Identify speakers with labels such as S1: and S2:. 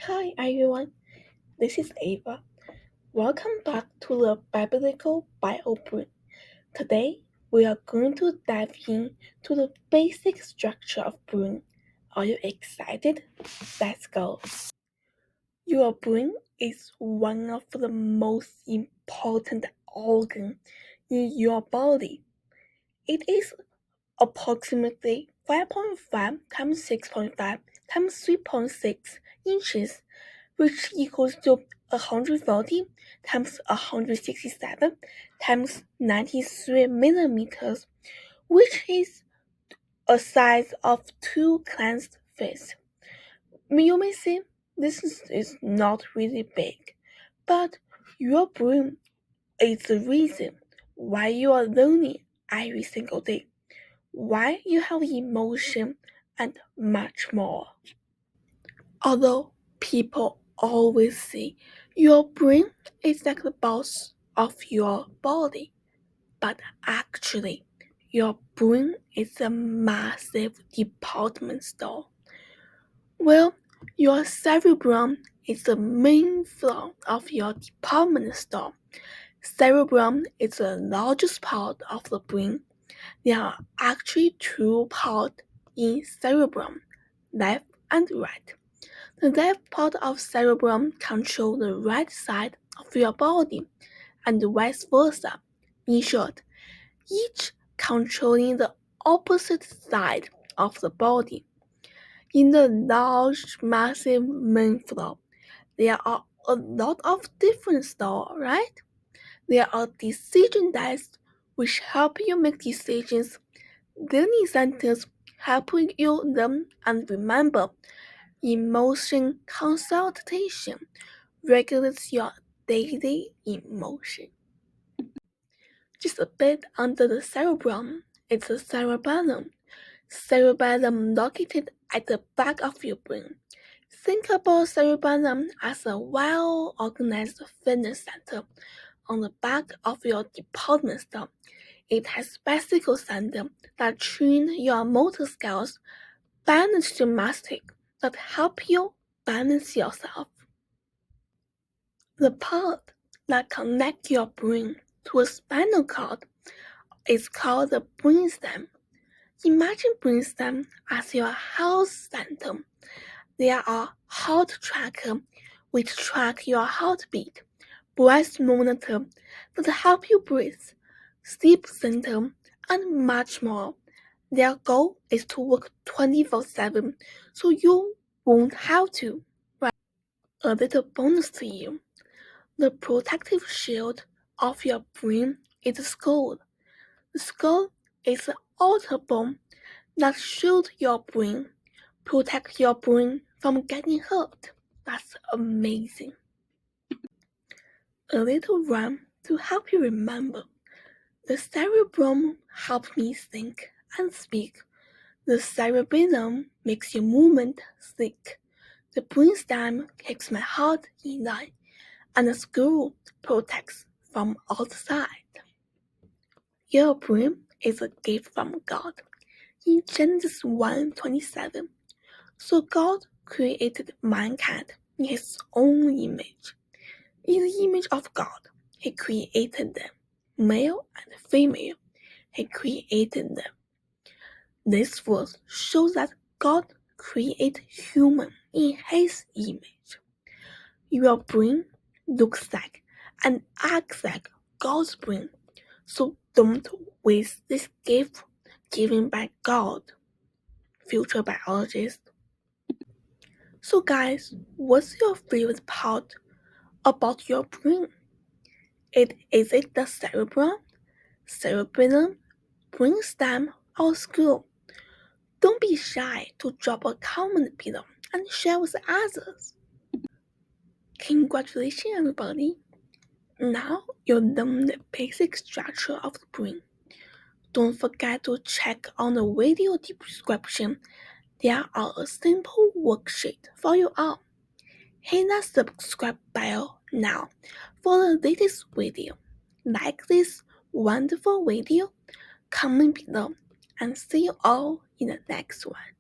S1: Hi everyone, this is Ava. Welcome back to the Biblical Bio Brain. Today we are going to dive into the basic structure of brain. Are you excited? Let's go. Your brain is one of the most important organs in your body. It is approximately 5.5 times 6.5 times 3.6 inches, which equals to 140 times 167 times 93 millimeters, which is a size of two clenched fists. You may say this is not really big, but your brain is the reason why you are learning every single day, why you have emotion, and much more. Although people always say your brain is like the boss of your body, but actually, your brain is a massive department store. Well, your cerebrum is the main floor of your department store. Cerebrum is the largest part of the brain. There are actually two parts in cerebrum, left and right. The left part of cerebrum controls the right side of your body, and vice versa. In short, each controlling the opposite side of the body. In the large, massive main floor, there are a lot of different stores, right? There are decision desks which help you make decisions, learning centers helping you learn and remember, emotion consultation regulates your daily emotion. Just a bit under the cerebrum is the cerebellum. Cerebellum located at the back of your brain. Think about cerebellum as a well-organized fitness center on the back of your department store. It has bicycle center that train your motor skills, balance gymnastics that help you balance yourself. The part that connects your brain to a spinal cord is called the brainstem. Imagine brainstem as your health center. There are heart tracker which track your heartbeat, breath monitor that help you breathe, sleep center, and much more. Their goal is to work 24/7 so you won't have to. Right? A little bonus to you. The protective shield of your brain is the skull. The skull is the outer bone that shields your brain, protect your brain from getting hurt. That's amazing. A little rhyme to help you remember. The cerebrum helps me think and speak. The cerebellum makes your movement slick. The brainstem keeps my heart in line, and the skull protects from outside. Your brain is a gift from God. In Genesis 1:27, so God created mankind in his own image. In the image of God, he created them. Male and female, he created them. This verse shows that God created human in his image. Your brain looks like and acts like God's brain, so don't waste this gift given by God. Future biologist. So guys, what's your favorite part about your brain? Is it the cerebrum, cerebellum, brainstem, or skull? Don't be shy to drop a comment below and share with others. Congratulations everybody! Now you learn the basic structure of the brain. Don't forget to check on the video description. There are a simple worksheet for you all. Hit that subscribe bell now for the latest video. Like this wonderful video, comment below, and see you all in the next one.